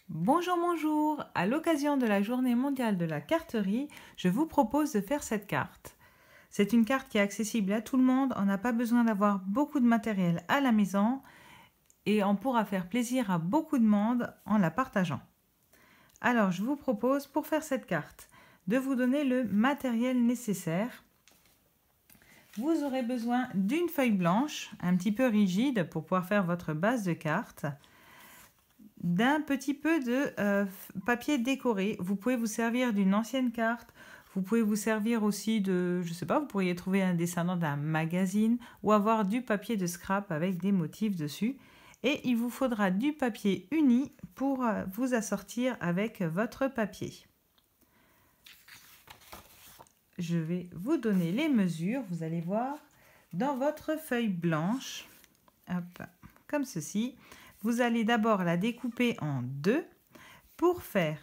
Bonjour, bonjour! À l'occasion de la Journée mondiale de la carterie, je vous propose de faire cette carte. C'est une carte qui est accessible à tout le monde, on n'a pas besoin d'avoir beaucoup de matériel à la maison et on pourra faire plaisir à beaucoup de monde en la partageant. Alors, je vous propose pour faire cette carte de vous donner le matériel nécessaire. Vous aurez besoin d'une feuille blanche, un petit peu rigide pour pouvoir faire votre base de carte, d'un petit peu de papier décoré. Vous pouvez vous servir d'une ancienne carte, vous pouvez vous servir aussi de, je sais pas, vous pourriez trouver un descendant d'un magazine ou avoir du papier de scrap avec des motifs dessus. Et il vous faudra du papier uni pour vous assortir avec votre papier. Je vais vous donner les mesures, vous allez voir, dans votre feuille blanche, hop, comme ceci. Vous allez d'abord la découper en deux pour faire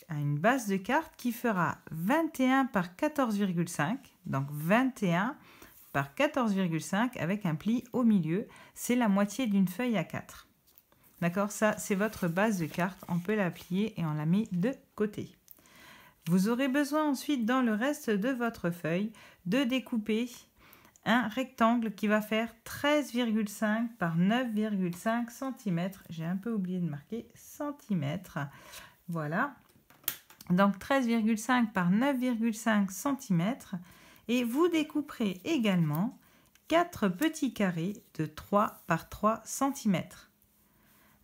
une base de carte qui fera 21 par 14,5. Donc 21 par 14,5 avec un pli au milieu. C'est la moitié d'une feuille A4. D'accord? Ça, c'est votre base de carte. On peut la plier et on la met de côté. Vous aurez besoin ensuite, dans le reste de votre feuille, de découper un rectangle qui va faire 13,5 par 9,5 cm. J'ai un peu oublié de marquer centimètres. Voilà. Donc 13,5 par 9,5 cm. Et vous découperez également 4 petits carrés de 3 par 3 cm.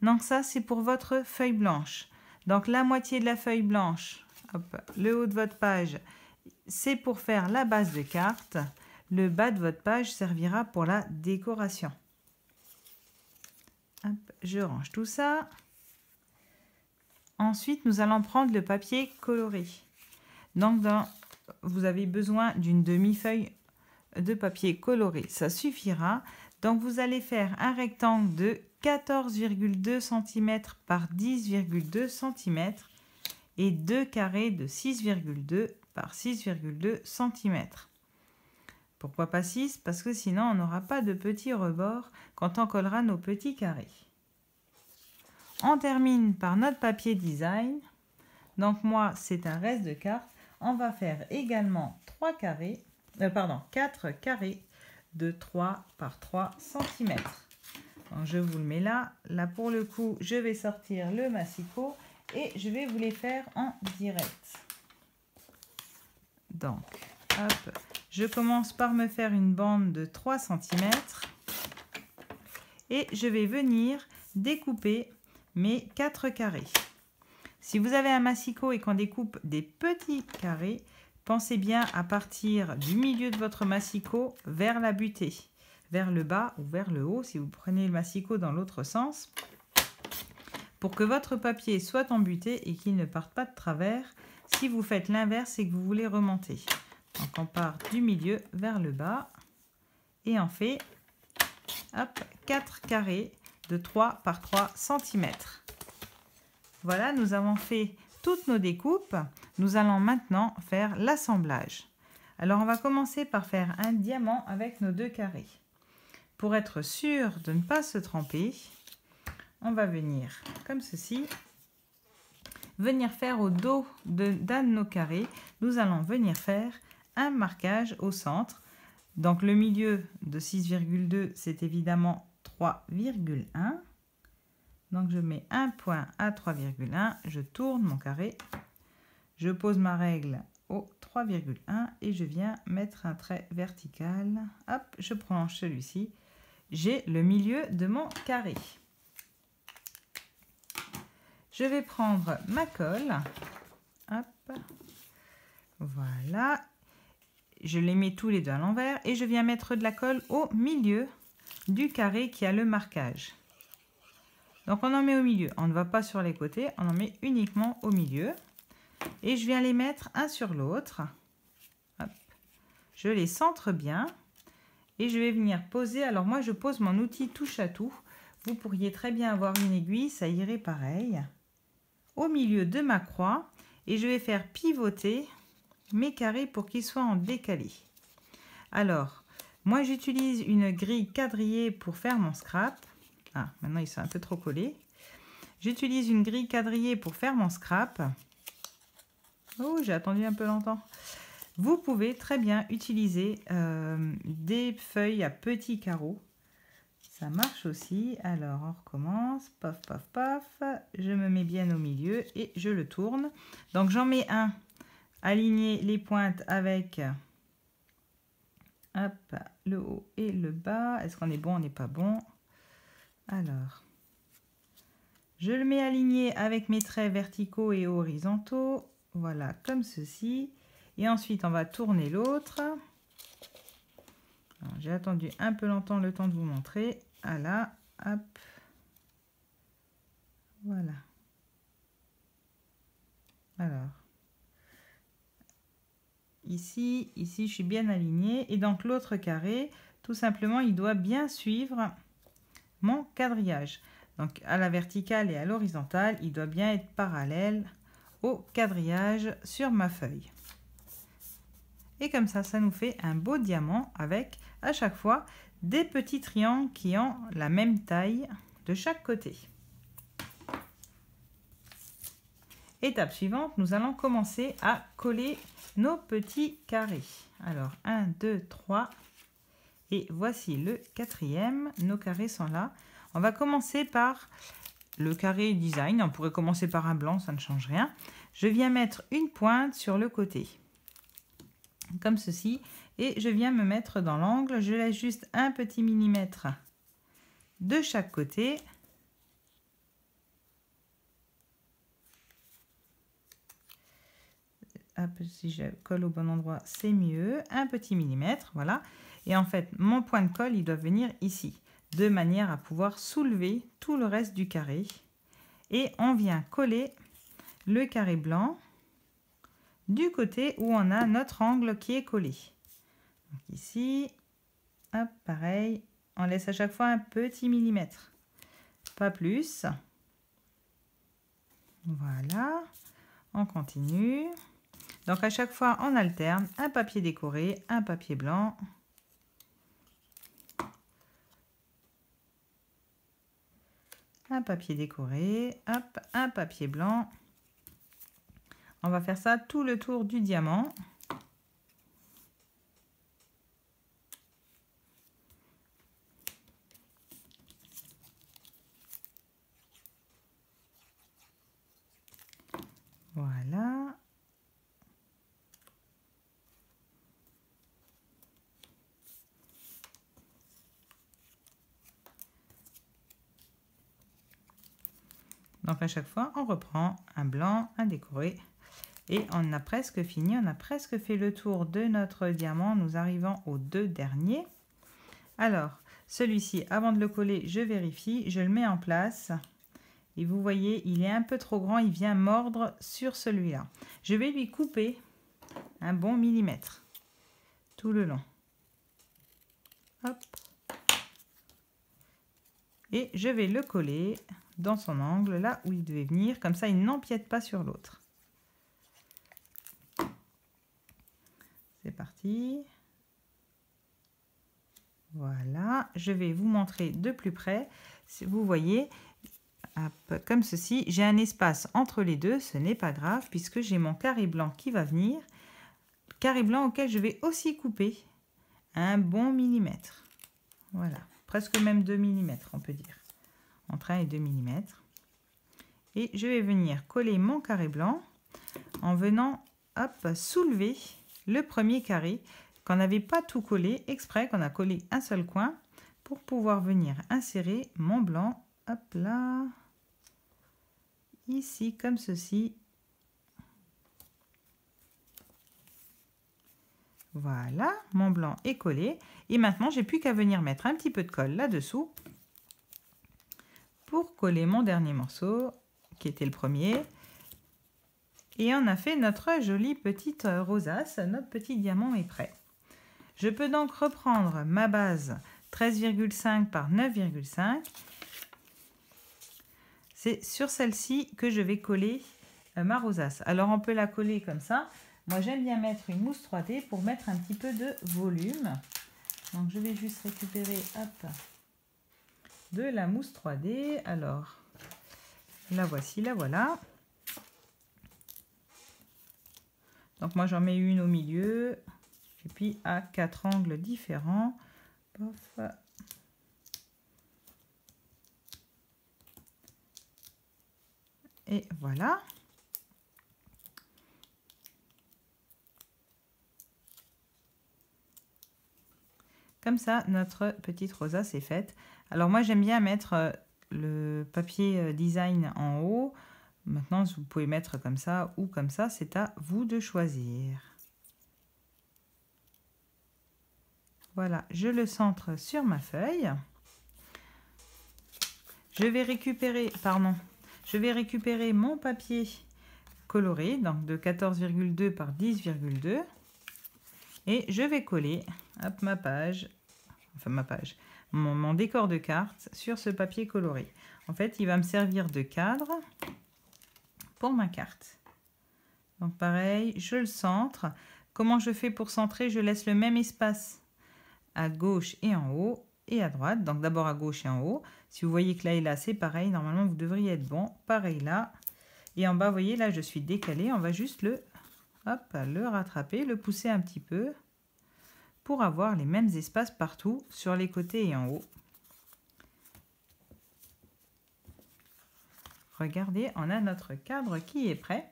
Donc ça, c'est pour votre feuille blanche. Donc la moitié de la feuille blanche, hop, le haut de votre page, c'est pour faire la base de carte. Le bas de votre page servira pour la décoration. Hop, je range tout ça. Ensuite, nous allons prendre le papier coloré. Donc, vous avez besoin d'une demi-feuille de papier coloré. Ça suffira. Donc, vous allez faire un rectangle de 14,2 cm par 10,2 cm et deux carrés de 6,2 par 6,2 cm. Pourquoi pas 6? Parce que sinon, on n'aura pas de petits rebords quand on collera nos petits carrés. On termine par notre papier design. Donc moi, c'est un reste de carte. On va faire également 4 carrés de 3 par 3 cm. Donc je vous le mets là. Là, pour le coup, je vais sortir le massicot et je vais vous les faire en direct. Donc, hop. Je commence par me faire une bande de 3 cm et je vais venir découper mes 4 carrés. Si vous avez un massicot et qu'on découpe des petits carrés, pensez bien à partir du milieu de votre massicot vers la butée, vers le bas ou vers le haut si vous prenez le massicot dans l'autre sens, pour que votre papier soit embuté et qu'il ne parte pas de travers. Si vous faites l'inverse, c'est que vous voulez remonter. Donc on part du milieu vers le bas et on fait hop, 4 carrés de 3 par 3 cm. Voilà, nous avons fait toutes nos découpes. Nous allons maintenant faire l'assemblage. Alors on va commencer par faire un diamant avec nos 2 carrés. Pour être sûr de ne pas se tromper, on va venir comme ceci. Venir faire au dos d'un de nos carrés, nous allons venir faire un marquage au centre. Donc le milieu de 6,2, c'est évidemment 3,1. Donc je mets un point à 3,1, je tourne mon carré, je pose ma règle au 3,1 et je viens mettre un trait vertical. Hop, je prolonge celui-ci. J'ai le milieu de mon carré. Je vais prendre ma colle. Hop, voilà. Je les mets tous les deux à l'envers et je viens mettre de la colle au milieu du carré qui a le marquage. Donc on en met au milieu, on ne va pas sur les côtés, on en met uniquement au milieu. Et je viens les mettre un sur l'autre. Je les centre bien et je vais venir poser. Alors moi je pose mon outil touche à tout. Vous pourriez très bien avoir une aiguille, ça irait pareil. Au milieu de ma croix et je vais faire pivoter mes carrés pour qu'ils soient en décalé. Alors, moi j'utilise une grille quadrillée pour faire mon scrap. Ah, maintenant ils sont un peu trop collés. J'utilise une grille quadrillée pour faire mon scrap. Oh, j'ai attendu un peu longtemps. Vous pouvez très bien utiliser des feuilles à petits carreaux. Ça marche aussi. Alors, on recommence. Paf, paf, paf. Je me mets bien au milieu et je le tourne. Donc, j'en mets un. Aligner les pointes avec hop, le haut et le bas. Est-ce qu'on est bon? On n'est pas bon. Alors, je le mets aligné avec mes traits verticaux et horizontaux. Voilà, comme ceci. Et ensuite, on va tourner l'autre. J'ai attendu un peu longtemps le temps de vous montrer. Voilà, hop. Voilà. Alors, ici, je suis bien alignée. Et donc, l'autre carré, tout simplement, il doit bien suivre mon quadrillage. Donc, à la verticale et à l'horizontale, il doit bien être parallèle au quadrillage sur ma feuille. Et comme ça nous fait un beau diamant avec, à chaque fois, des petits triangles qui ont la même taille de chaque côté. Étape suivante, nous allons commencer à coller nos petits carrés. Alors, 1, 2, 3. Et voici le quatrième. Nos carrés sont là. On va commencer par le carré design. On pourrait commencer par un blanc, ça ne change rien. Je viens mettre une pointe sur le côté. Comme ceci. Et je viens me mettre dans l'angle. Je laisse juste un petit millimètre de chaque côté. Hop, si je colle au bon endroit, c'est mieux. Un petit millimètre, voilà. Et en fait, mon point de colle, il doit venir ici, de manière à pouvoir soulever tout le reste du carré. Et on vient coller le carré blanc du côté où on a notre angle qui est collé. Donc ici, hop, pareil, on laisse à chaque fois un petit millimètre, pas plus. Voilà, on continue. Donc à chaque fois, on alterne un papier décoré, un papier blanc. Un papier décoré, hop, un papier blanc. On va faire ça tout le tour du diamant. Voilà. Donc à chaque fois, on reprend un blanc, un décoré. Et on a presque fini, on a presque fait le tour de notre diamant. Nous arrivons aux deux derniers. Alors, celui-ci, avant de le coller, je vérifie, je le mets en place. Et vous voyez, il est un peu trop grand, il vient mordre sur celui-là. Je vais lui couper un bon millimètre tout le long. Hop. Et je vais le coller dans son angle, là où il devait venir. Comme ça, il n'empiète pas sur l'autre. C'est parti. Voilà. Je vais vous montrer de plus près. Si vous voyez, hop, comme ceci, j'ai un espace entre les deux. Ce n'est pas grave puisque j'ai mon carré blanc qui va venir. Carré blanc auquel je vais aussi couper un bon millimètre. Voilà. Presque même 2 mm, on peut dire. Entre 1 et 2 mm. Et je vais venir coller mon carré blanc en venant hop, soulever le premier carré qu'on n'avait pas tout collé, exprès qu'on a collé un seul coin pour pouvoir venir insérer mon blanc, hop là, ici comme ceci. Voilà, mon blanc est collé. Et maintenant, j'ai plus qu'à venir mettre un petit peu de colle là-dessous pour coller mon dernier morceau, qui était le premier. Et on a fait notre jolie petite rosace, notre petit diamant est prêt. Je peux donc reprendre ma base 13,5 par 9,5. C'est sur celle-ci que je vais coller ma rosace. Alors on peut la coller comme ça. Moi j'aime bien mettre une mousse 3D pour mettre un petit peu de volume. Donc je vais juste récupérer hop, de la mousse 3D. Alors La voici, la voilà. Donc moi j'en mets une au milieu et puis à 4 angles différents. Pof. Et voilà. Comme ça, notre petite rosa c'est faite. Alors moi j'aime bien mettre le papier design en haut. Maintenant vous pouvez mettre comme ça ou comme ça, c'est à vous de choisir. Voilà, je le centre sur ma feuille. Je vais récupérer mon papier coloré, donc de 14,2 par 10,2. Et je vais coller hop, mon décor de carte sur ce papier coloré. En fait, il va me servir de cadre pour ma carte. Donc pareil, je le centre. Comment je fais pour centrer? Je laisse le même espace à gauche et en haut et à droite. Donc d'abord à gauche et en haut. Si vous voyez que là et là, c'est pareil. Normalement, vous devriez être bon. Pareil là. Et en bas, vous voyez, là, je suis décalée. On va juste le rattraper, le pousser un petit peu pour avoir les mêmes espaces partout sur les côtés et en haut. Regardez, on a notre cadre qui est prêt.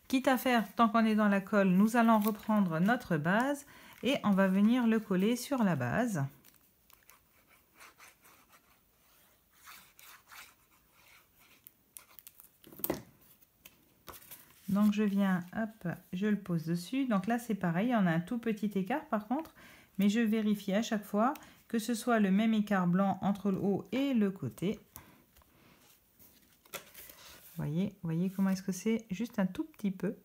Quitte à faire, tant qu'on est dans la colle, nous allons reprendre notre base et on va venir le coller sur la base. Donc je viens, hop, je le pose dessus. Donc là c'est pareil, on a un tout petit écart par contre, mais je vérifie à chaque fois que ce soit le même écart blanc entre le haut et le côté. Voyez comment est-ce que c'est? Juste un tout petit peu.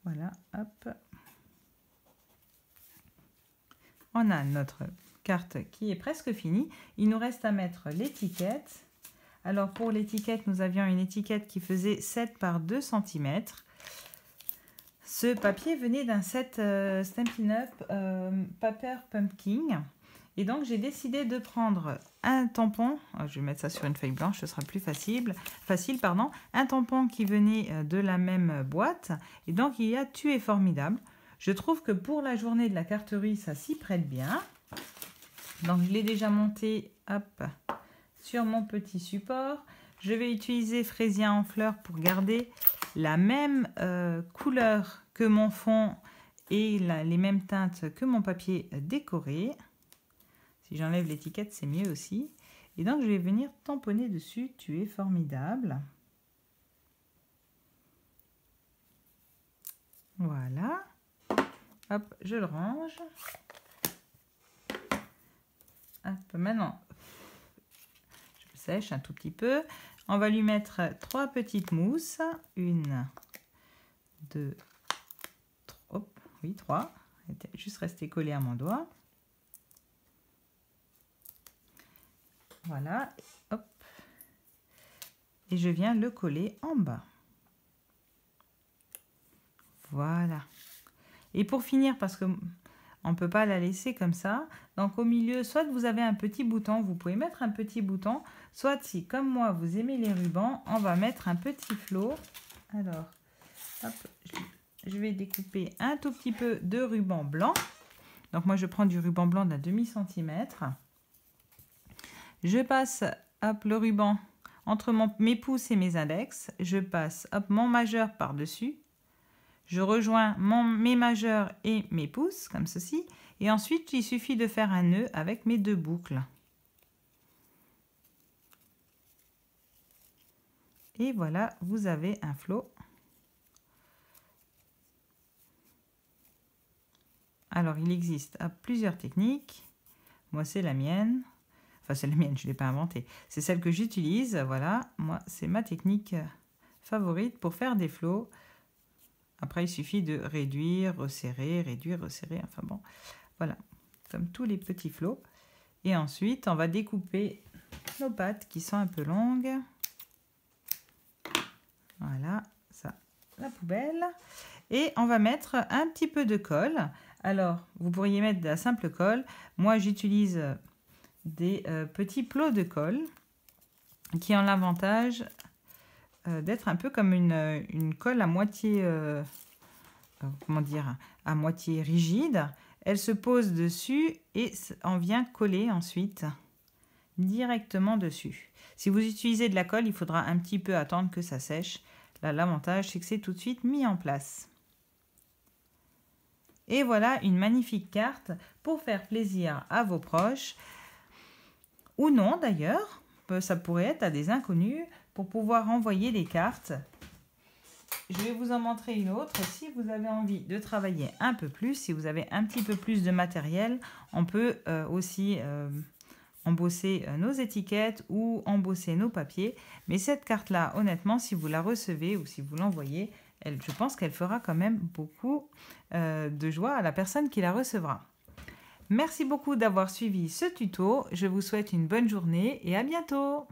Voilà, hop. On a notre carte qui est presque finie. Il nous reste à mettre l'étiquette. Alors pour l'étiquette, nous avions une étiquette qui faisait 7 par 2 cm. Ce papier venait d'un set Stampin' Up Paper Pumpkin. Et donc j'ai décidé de prendre un tampon, je vais mettre ça sur une feuille blanche, ce sera plus facile, un tampon qui venait de la même boîte. Et donc il y a Tu es formidable. Je trouve que pour la journée de la carterie, ça s'y prête bien. Donc je l'ai déjà monté, hop, sur mon petit support. Je vais utiliser Fraisia en fleurs pour garder la même couleur que mon fond et les mêmes teintes que mon papier décoré. Si j'enlève l'étiquette, c'est mieux aussi. Et donc je vais venir tamponner dessus Tu es formidable. Voilà. Hop, je le range. Hop, maintenant, je sèche un tout petit peu. On va lui mettre 3 petites mousses. 1, 2, 3. Oui, 3. Elle était juste restée collée à mon doigt. Voilà. Hop. Et je viens le coller en bas. Voilà. Et pour finir, parce que on ne peut pas la laisser comme ça, donc au milieu, soit vous avez un petit bouton, vous pouvez mettre un petit bouton, soit si, comme moi, vous aimez les rubans, on va mettre un petit flot. Alors, hop, je vais découper un tout petit peu de ruban blanc. Donc moi, je prends du ruban blanc d'un demi-centimètre. Je passe, hop, le ruban entre mes pouces et mes index. Je passe, hop, mon majeur par-dessus. Je rejoins mes majeurs et mes pouces, comme ceci. Et ensuite, il suffit de faire un nœud avec mes 2 boucles. Et voilà, vous avez un flot. Alors, il existe plusieurs techniques. Moi, c'est la mienne. Enfin, c'est la mienne, je ne l'ai pas inventée. C'est celle que j'utilise. Voilà, moi, c'est ma technique favorite pour faire des flots. Après, il suffit de réduire, resserrer, enfin bon, voilà, comme tous les petits flots. Et ensuite, on va découper nos pattes qui sont un peu longues. Voilà, ça, la poubelle. Et on va mettre un petit peu de colle. Alors, vous pourriez mettre de la simple colle. Moi, j'utilise des petits plots de colle. qui ont l'avantage d'être un peu comme une colle à moitié, comment dire, à moitié rigide. Elle se pose dessus et en vient coller ensuite directement dessus. Si vous utilisez de la colle, il faudra un petit peu attendre que ça sèche. Là, l'avantage, c'est que c'est tout de suite mis en place. Et voilà une magnifique carte pour faire plaisir à vos proches. Ou non d'ailleurs, ça pourrait être à des inconnus pour pouvoir envoyer des cartes. Je vais vous en montrer une autre. Si vous avez envie de travailler un peu plus, si vous avez un petit peu plus de matériel, on peut aussi embosser nos étiquettes ou embosser nos papiers. Mais cette carte-là, honnêtement, si vous la recevez ou si vous l'envoyez, je pense qu'elle fera quand même beaucoup de joie à la personne qui la recevra. Merci beaucoup d'avoir suivi ce tuto. Je vous souhaite une bonne journée et à bientôt.